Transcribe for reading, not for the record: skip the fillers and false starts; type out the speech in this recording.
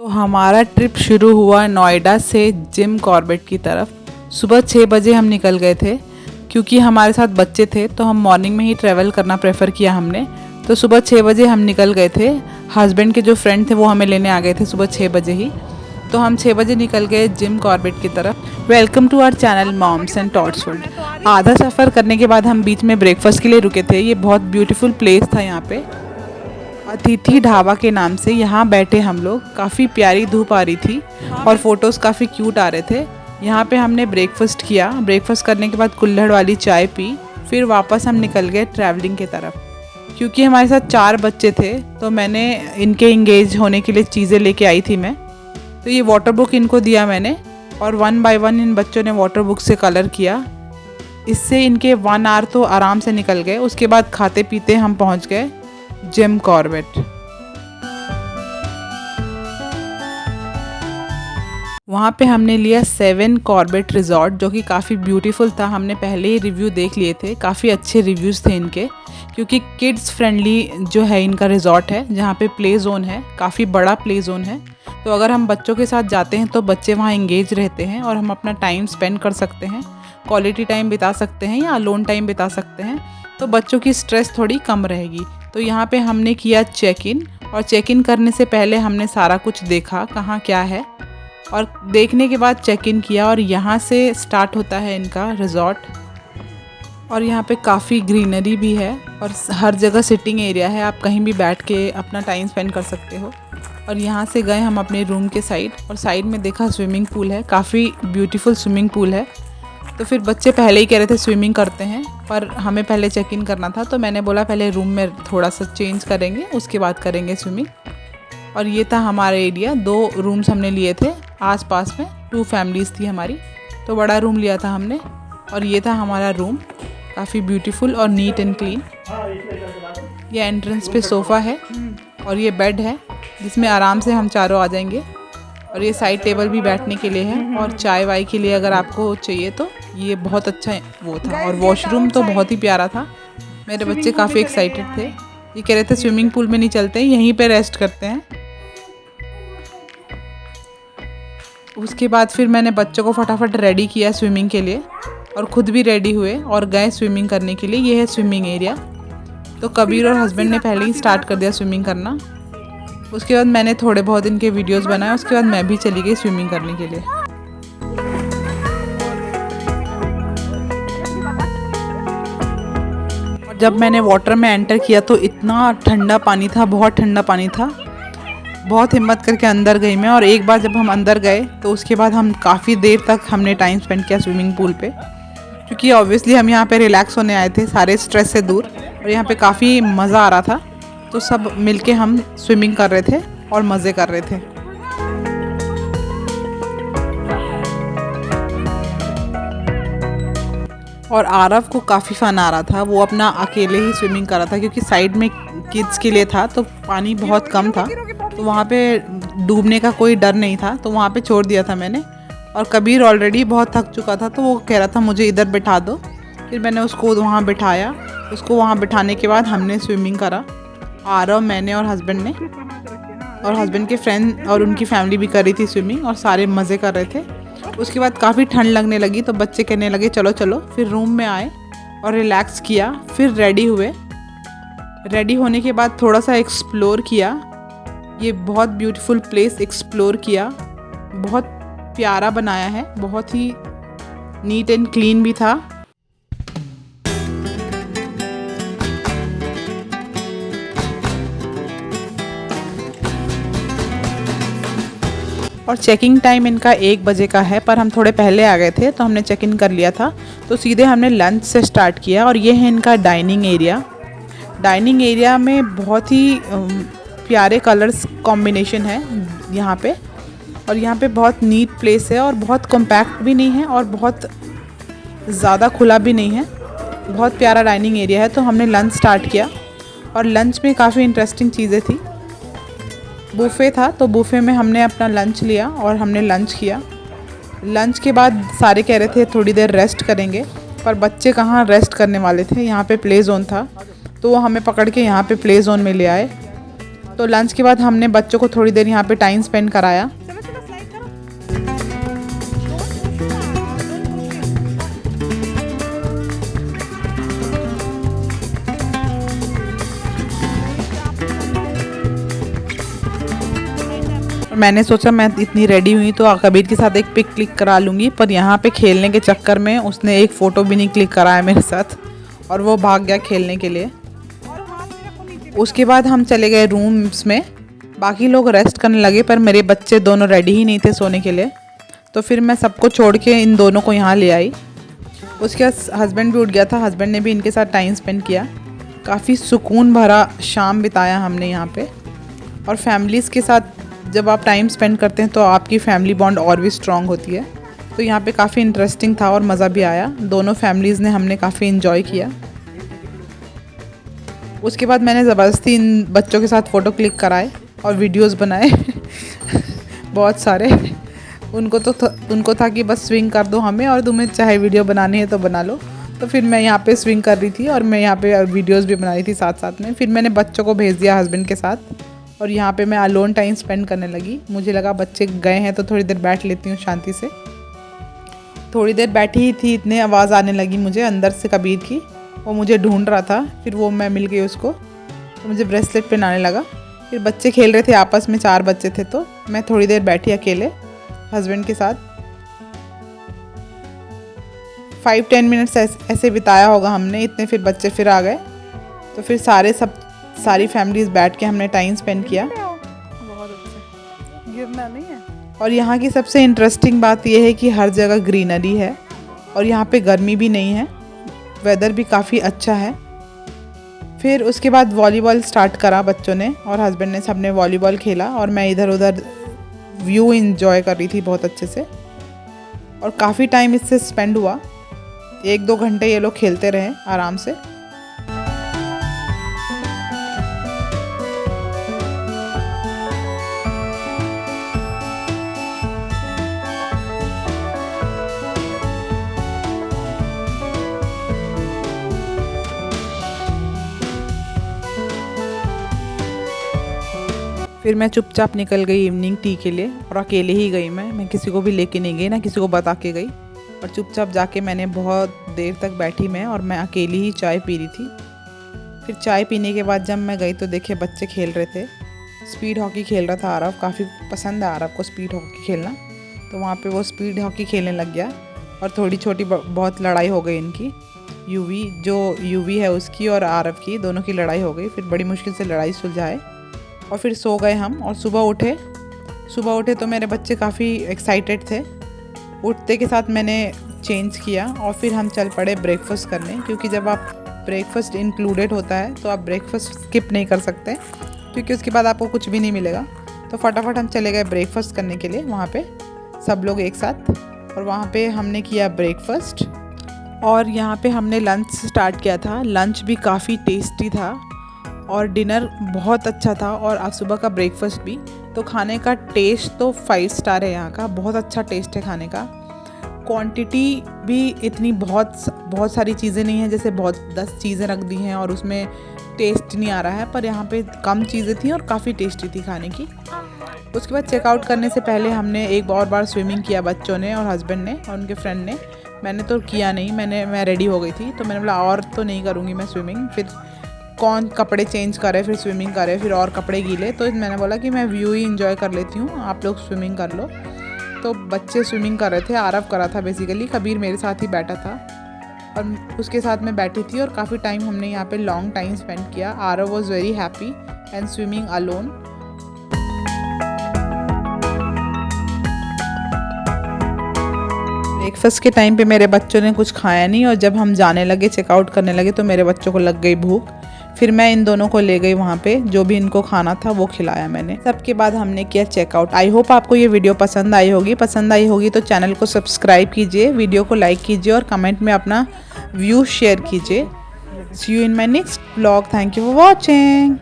हमारा ट्रिप शुरू हुआ नोएडा से जिम कॉर्बेट की तरफ। सुबह 6 बजे हम निकल गए थे क्योंकि हमारे साथ बच्चे थे तो हम मॉर्निंग में ही ट्रैवल करना प्रेफर किया हमने। तो सुबह 6 बजे हम निकल गए थे। हस्बैंड के जो फ्रेंड थे वो हमें लेने आ गए थे सुबह 6 बजे ही। तो हम 6 बजे निकल गए जिम कॉर्बेट की तरफ। Welcome to our channel moms and tots world. आधा सफ़र करने के बाद हम बीच में ब्रेकफास्ट के लिए रुके थे। ये बहुत ब्यूटीफुल प्लेस था यहाँ पे, अतिथि ढाबा के नाम से। यहाँ बैठे हम लोग, काफ़ी प्यारी धूप आ रही थी और फ़ोटोज़ काफ़ी क्यूट आ रहे थे। यहाँ पे हमने ब्रेकफास्ट किया। ब्रेकफास्ट करने के बाद कुल्हड़ वाली चाय पी। फिर वापस हम निकल गए ट्रैवलिंग की तरफ। क्योंकि हमारे साथ 4 बच्चे थे तो मैंने इनके इंगेज होने के लिए चीज़ें लेके आई थी मैं। तो ये वाटर बुक इनको दिया मैंने और 1 बाय 1 इन बच्चों ने वाटर बुक से कलर किया। इससे इनके 1 आवर तो आराम से निकल गए। उसके बाद खाते पीते हम पहुँच गए जिम कॉर्बेट। वहाँ पे हमने लिया 7 कॉर्बेट रिजॉर्ट, जो कि काफ़ी ब्यूटीफुल था। हमने पहले ही रिव्यू देख लिए थे, काफ़ी अच्छे रिव्यूज़ थे इनके। क्योंकि किड्स फ्रेंडली जो है इनका रिजॉर्ट है, जहाँ पे प्ले जोन है, काफ़ी बड़ा प्ले जोन है। तो अगर हम बच्चों के साथ जाते हैं तो बच्चे वहाँ इंगेज रहते हैं और हम अपना टाइम स्पेंड कर सकते हैं, क्वालिटी टाइम बिता सकते हैं या अलोन टाइम बिता सकते हैं। तो बच्चों की स्ट्रेस थोड़ी कम रहेगी। तो यहाँ पे हमने किया चेक इन, और चेक इन करने से पहले हमने सारा कुछ देखा कहाँ क्या है, और देखने के बाद चेक इन किया। और यहाँ से स्टार्ट होता है इनका रिजॉर्ट। और यहाँ पे काफ़ी ग्रीनरी भी है और हर जगह सिटिंग एरिया है, आप कहीं भी बैठ के अपना टाइम स्पेंड कर सकते हो। और यहाँ से गए हम अपने रूम के साइड, और साइड में देखा स्विमिंग पूल है, काफ़ी ब्यूटीफुल स्विमिंग पूल है। तो फिर बच्चे पहले ही कह रहे थे स्विमिंग करते हैं, पर हमें पहले चेक इन करना था। तो मैंने बोला पहले रूम में थोड़ा सा चेंज करेंगे, उसके बाद करेंगे स्विमिंग। और ये था हमारा एरिया। 2 रूम्स हमने लिए थे आसपास में, 2 फैमिलीज़ थी हमारी, तो बड़ा रूम लिया था हमने। और ये था हमारा रूम, काफ़ी ब्यूटीफुल और नीट एंड क्लीन। ये एंट्रेंस पे सोफ़ा है और ये बेड है जिसमें आराम से हम चारों आ जाएंगे। और ये साइड टेबल भी बैठने के लिए है, और चाय वाय के लिए अगर आपको चाहिए तो ये बहुत अच्छा वो था। और वॉशरूम तो बहुत ही प्यारा था। मेरे बच्चे काफ़ी एक्साइटेड थे, ये कह रहे थे स्विमिंग पूल में नहीं चलते, यहीं पे रेस्ट करते हैं। उसके बाद फिर मैंने बच्चों को फटाफट रेडी किया स्विमिंग के लिए, और ख़ुद भी रेडी हुए और गए स्विमिंग करने के लिए। ये है स्विमिंग एरिया। तो कबीर और हस्बैंड ने पहले ही स्टार्ट कर दिया स्विमिंग करना। उसके बाद मैंने थोड़े बहुत इनके वीडियोस बनाए। उसके बाद मैं भी चली गई स्विमिंग करने के लिए। और जब मैंने वाटर में एंटर किया तो इतना ठंडा पानी था, बहुत ठंडा पानी था। बहुत हिम्मत करके अंदर गई मैं। और एक बार जब हम अंदर गए तो उसके बाद हम काफ़ी देर तक हमने टाइम स्पेंड किया स्विमिंग पूल पे, क्योंकि ऑब्वियसली हम यहाँ पे रिलैक्स होने आए थे, सारे स्ट्रेस से दूर। और यहाँ पे काफ़ी मज़ा आ रहा था, तो सब मिलके हम स्विमिंग कर रहे थे और मज़े कर रहे थे। और आरव को काफ़ी फ़न आ रहा था, वो अपना अकेले ही स्विमिंग कर रहा था, क्योंकि साइड में किड्स के लिए था तो पानी बहुत कम था, तो वहाँ पे डूबने का कोई डर नहीं था, तो वहाँ पे छोड़ दिया था मैंने। और कबीर ऑलरेडी बहुत थक चुका था, तो वो कह रहा था मुझे इधर बिठा दो। फिर मैंने उसको वहाँ बिठाया। उसको वहाँ बिठाने के बाद हमने स्विमिंग करा, आरव, मैंने और हस्बैंड ने। और हस्बैंड के फ्रेंड और उनकी फैमिली भी कर रही थी स्विमिंग, और सारे मज़े कर रहे थे। उसके बाद काफ़ी ठंड लगने लगी तो बच्चे कहने लगे चलो चलो। फिर रूम में आए और रिलैक्स किया। फिर रेडी हुए। रेडी होने के बाद थोड़ा सा एक्सप्लोर किया, ये बहुत ब्यूटीफुल प्लेस एक्सप्लोर किया। बहुत प्यारा बनाया है, बहुत ही नीट एंड क्लीन भी था। और चेकिंग टाइम इनका 1 बजे का है, पर हम थोड़े पहले आ गए थे तो हमने चेक इन कर लिया था। तो सीधे हमने लंच से स्टार्ट किया। और ये है इनका डाइनिंग एरिया। डाइनिंग एरिया में बहुत ही प्यारे कलर्स कॉम्बिनेशन है यहाँ पे। और यहाँ पे बहुत नीट प्लेस है, और बहुत कॉम्पैक्ट भी नहीं है और बहुत ज़्यादा खुला भी नहीं है। बहुत प्यारा डाइनिंग एरिया है। तो हमने लंच स्टार्ट किया, और लंच में काफ़ी इंटरेस्टिंग चीज़ें थी। बुफ़े था, तो बुफ़े में हमने अपना लंच लिया और हमने लंच किया। लंच के बाद सारे कह रहे थे थोड़ी देर रेस्ट करेंगे, पर बच्चे कहाँ रेस्ट करने वाले थे। यहाँ पे प्ले जोन था, तो वो हमें पकड़ के यहाँ पे प्ले जोन में ले आए। तो लंच के बाद हमने बच्चों को थोड़ी देर यहाँ पे टाइम स्पेंड कराया। मैंने सोचा मैं इतनी रेडी हुई तो कबीर के साथ एक पिक क्लिक करा लूँगी, पर यहाँ पे खेलने के चक्कर में उसने एक फ़ोटो भी नहीं क्लिक कराया मेरे साथ और वो भाग गया खेलने के लिए। उसके बाद हम चले गए रूम्स में, बाकी लोग रेस्ट करने लगे पर मेरे बच्चे दोनों रेडी ही नहीं थे सोने के लिए, तो फिर मैं सबको छोड़ के इन दोनों को यहाँ ले आई। उसके बाद हस्बैंड भी उठ गया था, हस्बैंड ने भी इनके साथ टाइम स्पेंड किया। काफ़ी सुकून भरा शाम बिताया हमने यहाँ पे। और फैमिलीज़ के साथ जब आप टाइम स्पेंड करते हैं तो आपकी फैमिली बॉन्ड और भी स्ट्रॉन्ग होती है। तो यहाँ पे काफ़ी इंटरेस्टिंग था और मज़ा भी आया। दोनों फैमिलीज़ ने हमने काफ़ी इन्जॉय किया। उसके बाद मैंने ज़बरदस्ती इन बच्चों के साथ फ़ोटो क्लिक कराए और वीडियोस बनाए बहुत सारे। उनको था कि बस स्विंग कर दो हमें, और तुम्हें चाहे वीडियो बनानी है तो बना लो। तो फिर मैं यहाँ पे स्विंग कर रही थी और मैं यहाँ पे वीडियोस भी बना रही थी साथ साथ में। फिर मैंने बच्चों को भेज दिया हस्बैंड के साथ और यहाँ पे मैं अलोन टाइम स्पेंड करने लगी। मुझे लगा बच्चे गए हैं तो थोड़ी देर बैठ लेती हूँ शांति से। थोड़ी देर बैठी ही थी, इतने आवाज़ आने लगी मुझे अंदर से कबीर की। वो मुझे ढूंढ रहा था, फिर वो मैं मिल गई उसको, तो मुझे ब्रेसलेट पहनाने लगा। फिर बच्चे खेल रहे थे आपस में, 4 बच्चे थे, तो मैं थोड़ी देर बैठी अकेले हस्बैंड के साथ। 5-10 मिनट्स ऐसे बिताया होगा हमने, इतने फिर बच्चे फिर आ गए। तो फिर सारी फैमिलीज़ बैठ के हमने टाइम स्पेंड किया। बहुत अच्छा, गिरना नहीं है। और यहाँ की सबसे इंटरेस्टिंग बात यह है कि हर जगह ग्रीनरी है और यहाँ पे गर्मी भी नहीं है, वेदर भी काफ़ी अच्छा है। फिर उसके बाद वॉलीबॉल स्टार्ट करा बच्चों ने और हस्बैंड ने, सबने वॉलीबॉल खेला और मैं इधर उधर व्यू एंजॉय कर रही थी बहुत अच्छे से। और काफ़ी टाइम इससे स्पेंड हुआ, 1-2 घंटे ये लोग खेलते रहे आराम से। फिर मैं चुपचाप निकल गई इवनिंग टी के लिए, और अकेले ही गई मैं किसी को भी लेके नहीं गई, ना किसी को बता के गई। और चुपचाप जाके मैंने बहुत देर तक बैठी मैं, और मैं अकेली ही चाय पी रही थी। फिर चाय पीने के बाद जब मैं गई तो देखे बच्चे खेल रहे थे, स्पीड हॉकी खेल रहा था आरव। काफ़ी पसंद है आरव को स्पीड हॉकी खेलना, तो वहाँ पे वो स्पीड हॉकी खेलने लग गया और थोड़ी छोटी बहुत लड़ाई हो गई इनकी। यूवी है उसकी और आरव की, दोनों की लड़ाई हो गई। फिर बड़ी मुश्किल से लड़ाई सुलझाए और फिर सो गए हम। और सुबह उठे तो मेरे बच्चे काफ़ी एक्साइटेड थे। उठते के साथ मैंने चेंज किया और फिर हम चल पड़े ब्रेकफास्ट करने, क्योंकि जब आप ब्रेकफास्ट इंक्लूडेड होता है तो आप ब्रेकफास्ट स्किप नहीं कर सकते, क्योंकि उसके बाद आपको कुछ भी नहीं मिलेगा। तो फटाफट हम चले गए ब्रेकफास्ट करने के लिए वहाँ पे सब लोग एक साथ, और वहाँ पे हमने किया ब्रेकफास्ट। और यहाँ पे हमने लंच स्टार्ट किया था। लंच भी काफ़ी टेस्टी था और डिनर बहुत अच्छा था, और आज सुबह का ब्रेकफास्ट भी। तो खाने का टेस्ट तो 5 स्टार है यहाँ का, बहुत अच्छा टेस्ट है खाने का। क्वांटिटी भी इतनी बहुत सारी चीज़ें नहीं हैं, जैसे 10 चीज़ें रख दी हैं और उसमें टेस्ट नहीं आ रहा है, पर यहाँ पे कम चीज़ें थी और काफ़ी टेस्टी थी खाने की। उसके बाद चेकआउट करने से पहले हमने एक और बार स्विमिंग किया बच्चों ने और हस्बैंड ने और उनके फ्रेंड ने। मैंने तो किया नहीं, मैं रेडी हो गई थी, तो मैंने बोला और तो नहीं करूँगी मैं स्विमिंग। फिर कौन कपड़े चेंज करे, फिर स्विमिंग करे, फिर और कपड़े गीले, तो मैंने बोला कि मैं व्यू ही एंजॉय कर लेती हूँ, आप लोग स्विमिंग कर लो। तो बच्चे स्विमिंग कर रहे थे, आरव करा था बेसिकली, कबीर मेरे साथ ही बैठा था और उसके साथ मैं बैठी थी। और काफ़ी टाइम हमने यहाँ पे लॉन्ग टाइम स्पेंड किया। Aarav was very happy and swimming alone. Breakfast के टाइम पे मेरे बच्चों ने कुछ खाया नहीं, और जब हम जाने लगे, चेकआउट करने लगे, तो मेरे बच्चों को लग गई भूख। फिर मैं इन दोनों को ले गई वहाँ पे, जो भी इनको खाना था वो खिलाया मैंने। सबके बाद हमने किया चेकआउट। आई होप आपको ये वीडियो पसंद आई होगी तो चैनल को सब्सक्राइब कीजिए, वीडियो को लाइक कीजिए और कमेंट में अपना व्यू शेयर कीजिए। See you in my next vlog. Thank you for watching.